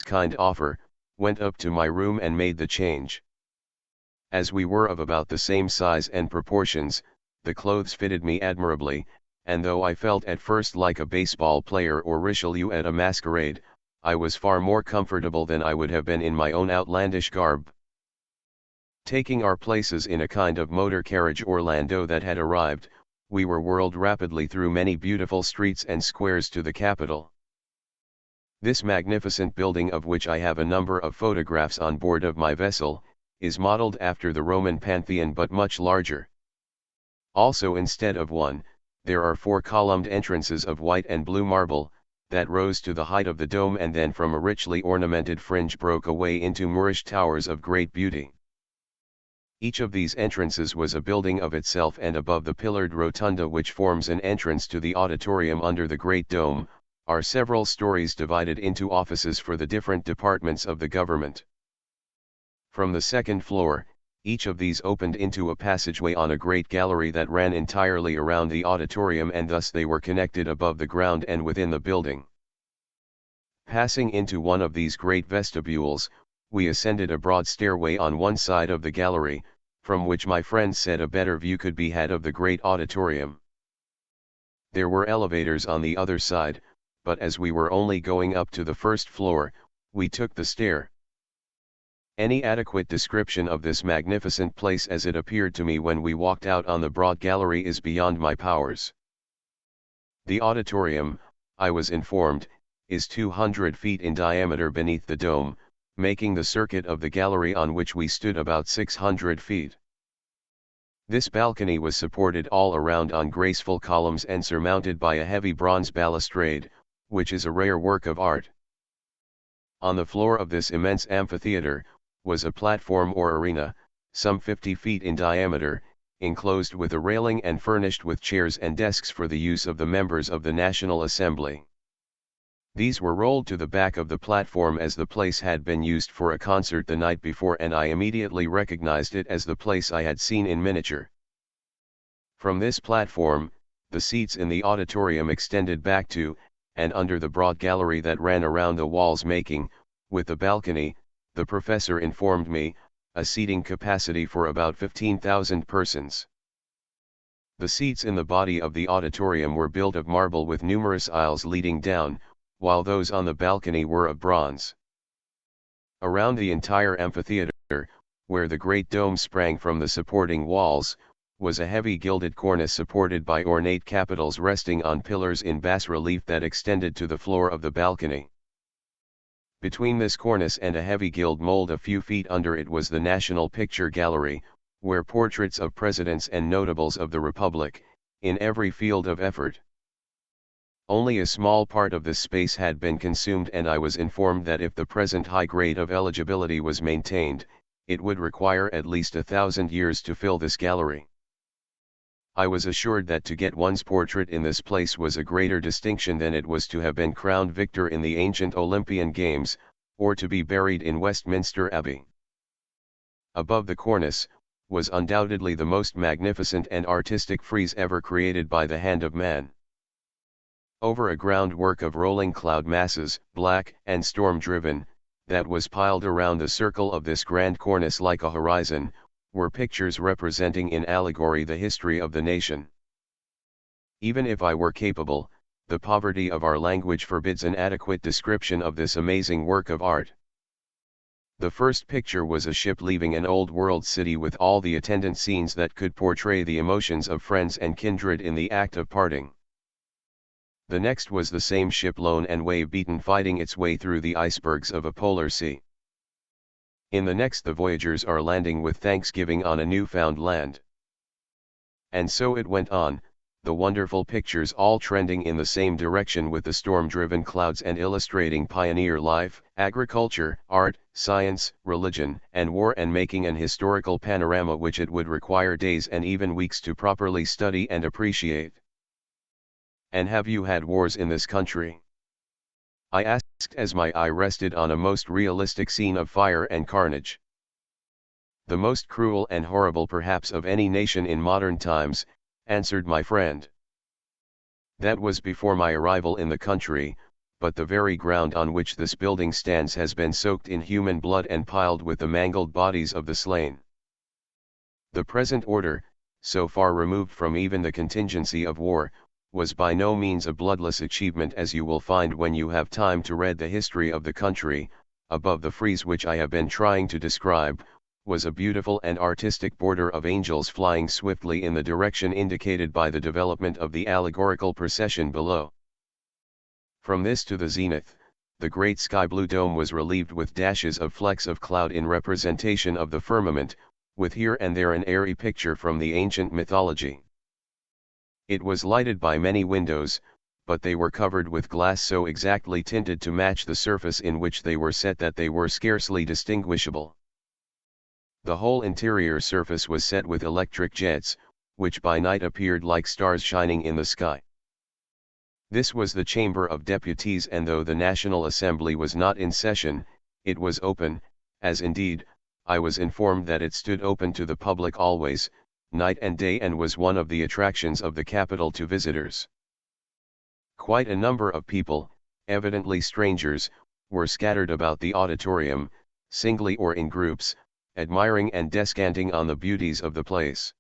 kind offer, went up to my room and made the change. As we were of about the same size and proportions, the clothes fitted me admirably, and though I felt at first like a baseball player or Richelieu at a masquerade, I was far more comfortable than I would have been in my own outlandish garb. Taking our places in a kind of motor carriage or landau that had arrived, we were whirled rapidly through many beautiful streets and squares to the capital. This magnificent building, of which I have a number of photographs on board of my vessel, is modeled after the Roman Pantheon but much larger. Also, instead of one, there are 4 columned entrances of white and blue marble, that rose to the height of the dome and then from a richly ornamented fringe broke away into Moorish towers of great beauty. Each of these entrances was a building of itself, and above the pillared rotunda which forms an entrance to the auditorium under the great dome, are several stories divided into offices for the different departments of the government. From the second floor, each of these opened into a passageway on a great gallery that ran entirely around the auditorium, and thus they were connected above the ground and within the building. Passing into one of these great vestibules, we ascended a broad stairway on one side of the gallery, from which my friend said a better view could be had of the great auditorium. There were elevators on the other side, but as we were only going up to the first floor, we took the stair. Any adequate description of this magnificent place as it appeared to me when we walked out on the broad gallery is beyond my powers. The auditorium, I was informed, is 200 feet in diameter beneath the dome, making the circuit of the gallery on which we stood about 600 feet. This balcony was supported all around on graceful columns and surmounted by a heavy bronze balustrade, which is a rare work of art. On the floor of this immense amphitheater, was a platform or arena, some 50 feet in diameter, enclosed with a railing and furnished with chairs and desks for the use of the members of the National Assembly. These were rolled to the back of the platform as the place had been used for a concert the night before, and I immediately recognized it as the place I had seen in miniature. From this platform, the seats in the auditorium extended back to, and under the broad gallery that ran around the walls, making, with the balcony, the professor informed me, a seating capacity for about 15,000 persons. The seats in the body of the auditorium were built of marble with numerous aisles leading down, while those on the balcony were of bronze. Around the entire amphitheater, where the great dome sprang from the supporting walls, was a heavy gilded cornice supported by ornate capitals resting on pillars in bas-relief that extended to the floor of the balcony. Between this cornice and a heavy gilt mold a few feet under it was the National Picture Gallery, where portraits of presidents and notables of the Republic, in every field of effort. Only a small part of this space had been consumed, and I was informed that if the present high grade of eligibility was maintained, it would require at least 1,000 years to fill this gallery. I was assured that to get one's portrait in this place was a greater distinction than it was to have been crowned victor in the ancient Olympian Games, or to be buried in Westminster Abbey. Above the cornice, was undoubtedly the most magnificent and artistic frieze ever created by the hand of man. Over a groundwork of rolling cloud masses, black and storm-driven, that was piled around the circle of this grand cornice like a horizon, were pictures representing in allegory the history of the nation. Even if I were capable, the poverty of our language forbids an adequate description of this amazing work of art. The first picture was a ship leaving an old-world city with all the attendant scenes that could portray the emotions of friends and kindred in the act of parting. The next was the same ship, lone and wave-beaten, fighting its way through the icebergs of a polar sea. In the next the voyagers are landing with thanksgiving on a new-found land. And so it went on, the wonderful pictures all trending in the same direction with the storm-driven clouds and illustrating pioneer life, agriculture, art, science, religion, and war, and making an historical panorama which it would require days and even weeks to properly study and appreciate. "And have you had wars in this country?" I asked as my eye rested on a most realistic scene of fire and carnage. "The most cruel and horrible perhaps of any nation in modern times," answered my friend. "That was before my arrival in the country, but the very ground on which this building stands has been soaked in human blood and piled with the mangled bodies of the slain. The present order, so far removed from even the contingency of war, was by no means a bloodless achievement, as you will find when you have time to read the history of the country. Above the frieze which I have been trying to describe, was a beautiful and artistic border of angels flying swiftly in the direction indicated by the development of the allegorical procession below. From this to the zenith, the great sky-blue dome was relieved with dashes of flecks of cloud in representation of the firmament, with here and there an airy picture from the ancient mythology. It was lighted by many windows, but they were covered with glass so exactly tinted to match the surface in which they were set that they were scarcely distinguishable. The whole interior surface was set with electric jets, which by night appeared like stars shining in the sky. This was the Chamber of Deputies, and though the National Assembly was not in session, it was open, as indeed, I was informed that it stood open to the public always, night and day, and was one of the attractions of the capital to visitors. Quite a number of people, evidently strangers, were scattered about the auditorium, singly or in groups, admiring and descanting on the beauties of the place.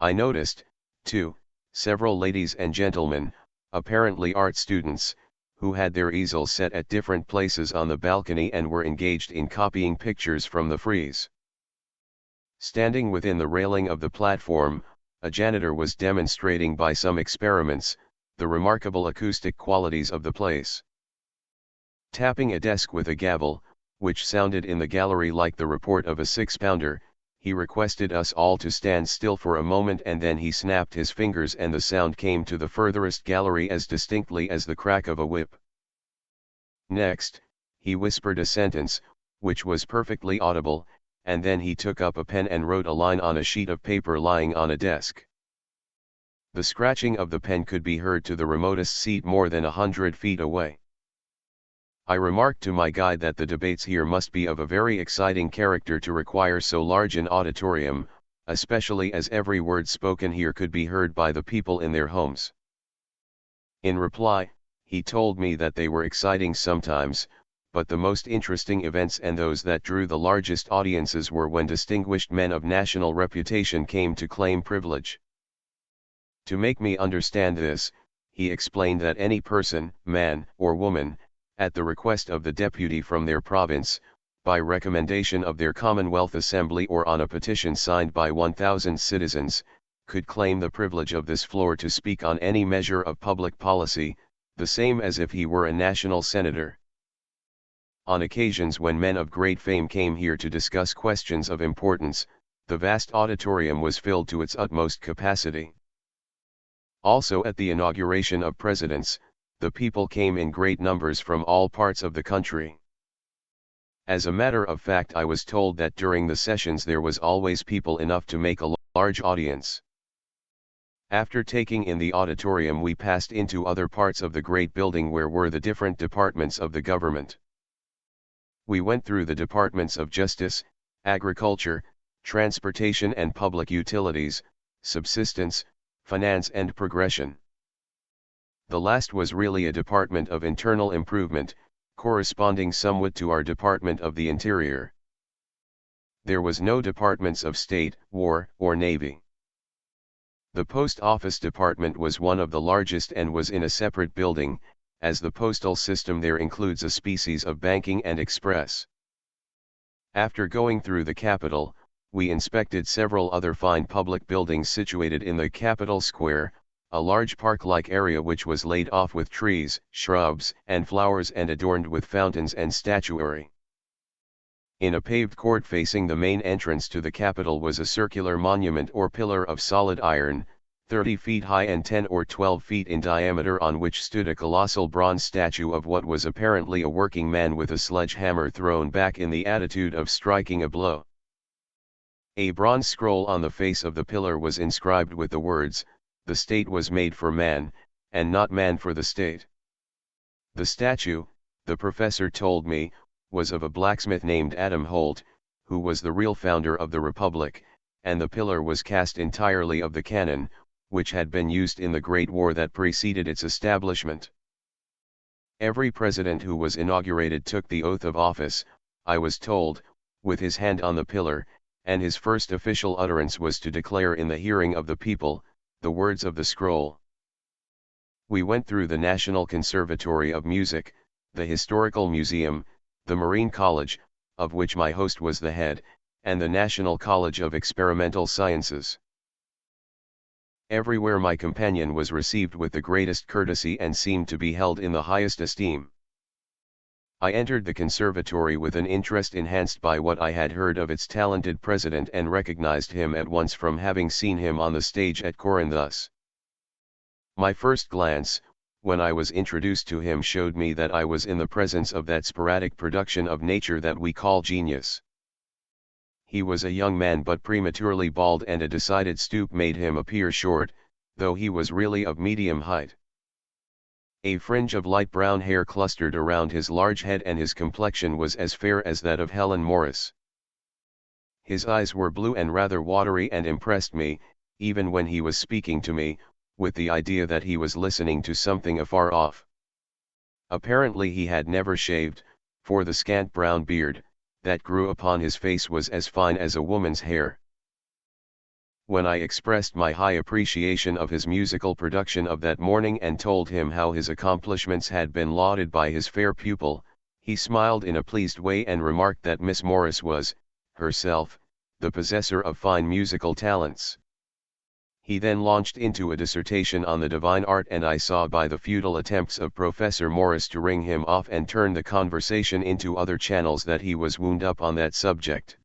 I noticed, too, several ladies and gentlemen, apparently art students, who had their easels set at different places on the balcony and were engaged in copying pictures from the frieze. Standing within the railing of the platform, a janitor was demonstrating by some experiments, the remarkable acoustic qualities of the place. Tapping a desk with a gavel, which sounded in the gallery like the report of a 6-pounder, he requested us all to stand still for a moment, and then he snapped his fingers and the sound came to the furthest gallery as distinctly as the crack of a whip. Next, he whispered a sentence, which was perfectly audible, and then he took up a pen and wrote a line on a sheet of paper lying on a desk. The scratching of the pen could be heard to the remotest seat more than 100 feet away. I remarked to my guide that the debates here must be of a very exciting character to require so large an auditorium, especially as every word spoken here could be heard by the people in their homes. In reply, he told me that they were exciting sometimes, but the most interesting events and those that drew the largest audiences were when distinguished men of national reputation came to claim privilege. To make me understand this, he explained that any person, man or woman, at the request of the deputy from their province, by recommendation of their Commonwealth Assembly or on a petition signed by 1,000 citizens, could claim the privilege of this floor to speak on any measure of public policy, the same as if he were a national senator. On occasions when men of great fame came here to discuss questions of importance, the vast auditorium was filled to its utmost capacity. Also at the inauguration of presidents, the people came in great numbers from all parts of the country. As a matter of fact, I was told that during the sessions there was always people enough to make a large audience. After taking in the auditorium, we passed into other parts of the great building where were the different departments of the government. We went through the departments of justice, agriculture, transportation and public utilities, subsistence, finance and progression. The last was really a department of internal improvement, corresponding somewhat to our department of the interior. There was no departments of state, war, or navy. The post office department was one of the largest and was in a separate building, as the postal system there includes a species of banking and express. After going through the capital, we inspected several other fine public buildings situated in the capital square, a large park-like area which was laid off with trees, shrubs, and flowers and adorned with fountains and statuary. In a paved court facing the main entrance to the Capitol was a circular monument or pillar of solid iron, 30 feet high and 10 or 12 feet in diameter, on which stood a colossal bronze statue of what was apparently a working man with a sledgehammer thrown back in the attitude of striking a blow. A bronze scroll on the face of the pillar was inscribed with the words, "The state was made for man, and not man for the state." The statue, the professor told me, was of a blacksmith named Adam Holt, who was the real founder of the Republic, and the pillar was cast entirely of the cannon, which had been used in the Great War that preceded its establishment. Every president who was inaugurated took the oath of office, I was told, with his hand on the pillar, and his first official utterance was to declare in the hearing of the people, the words of the scroll. We went through the National Conservatory of Music, the Historical Museum, the Marine College, of which my host was the head, and the National College of Experimental Sciences. Everywhere my companion was received with the greatest courtesy and seemed to be held in the highest esteem. I entered the conservatory with an interest enhanced by what I had heard of its talented president and recognized him at once from having seen him on the stage at Corinthus. My first glance, when I was introduced to him, showed me that I was in the presence of that sporadic production of nature that we call genius. He was a young man but prematurely bald, and a decided stoop made him appear short, though he was really of medium height. A fringe of light brown hair clustered around his large head, and his complexion was as fair as that of Helen Morris. His eyes were blue and rather watery, and impressed me, even when he was speaking to me, with the idea that he was listening to something afar off. Apparently he had never shaved, for the scant brown beard that grew upon his face was as fine as a woman's hair. When I expressed my high appreciation of his musical production of that morning and told him how his accomplishments had been lauded by his fair pupil, he smiled in a pleased way and remarked that Miss Morris was, herself, the possessor of fine musical talents. He then launched into a dissertation on the divine art, and I saw by the futile attempts of Professor Morris to wring him off and turn the conversation into other channels that he was wound up on that subject.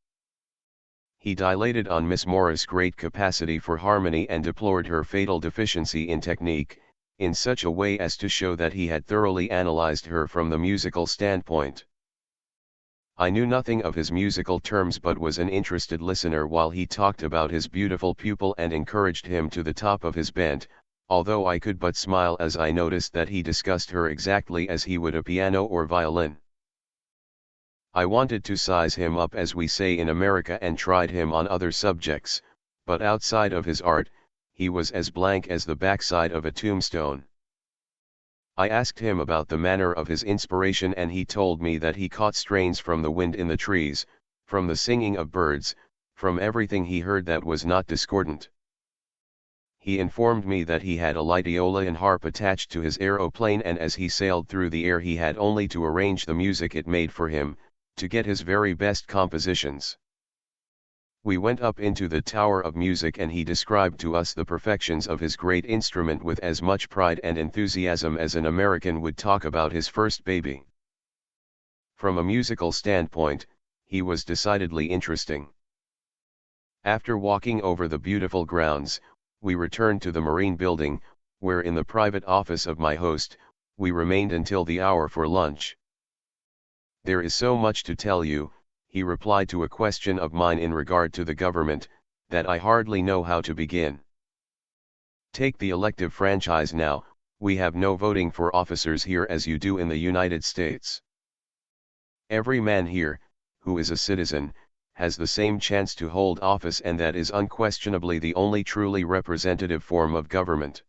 He dilated on Miss Morris' great capacity for harmony and deplored her fatal deficiency in technique, in such a way as to show that he had thoroughly analyzed her from the musical standpoint. I knew nothing of his musical terms, but was an interested listener while he talked about his beautiful pupil and encouraged him to the top of his bent, although I could but smile as I noticed that he discussed her exactly as he would a piano or violin. I wanted to size him up, as we say in America, and tried him on other subjects, but outside of his art, he was as blank as the backside of a tombstone. I asked him about the manner of his inspiration, and he told me that he caught strains from the wind in the trees, from the singing of birds, from everything he heard that was not discordant. He informed me that he had a light Aeolian harp attached to his aeroplane, and as he sailed through the air he had only to arrange the music it made for him, to get his very best compositions. We went up into the Tower of Music, and he described to us the perfections of his great instrument with as much pride and enthusiasm as an American would talk about his first baby. From a musical standpoint, he was decidedly interesting. After walking over the beautiful grounds, we returned to the Marine Building, where in the private office of my host, we remained until the hour for lunch. "There is so much to tell you," he replied to a question of mine in regard to the government, "that I hardly know how to begin. Take the elective franchise now. We have no voting for officers here as you do in the United States. Every man here, who is a citizen, has the same chance to hold office, and that is unquestionably the only truly representative form of government.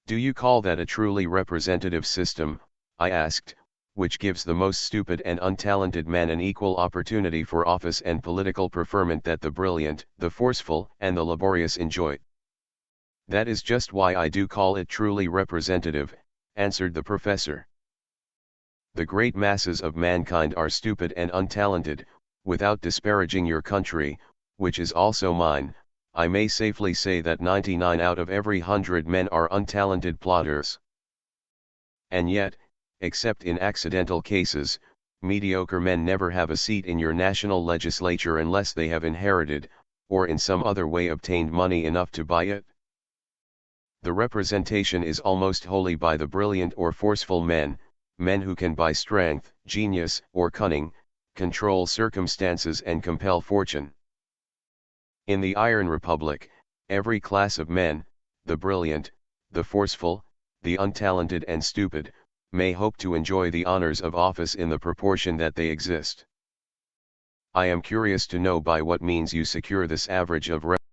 Do you call that a truly representative system?" I asked, "which gives the most stupid and untalented man an equal opportunity for office and political preferment that the brilliant, the forceful, and the laborious enjoy?" "That is just why I do call it truly representative," answered the professor. "The great masses of mankind are stupid and untalented. Without disparaging your country, which is also mine, I may safely say that 99 out of every 100 men are untalented plodders. And yet, except in accidental cases, mediocre men never have a seat in your national legislature unless they have inherited, or in some other way obtained money enough to buy it. The representation is almost wholly by the brilliant or forceful men who can by strength, genius, or cunning, control circumstances and compel fortune. In the Iron Republic, every class of men, the brilliant, the forceful, the untalented and stupid, may hope to enjoy the honors of office in the proportion that they exist. I am curious to know by what means you secure this average of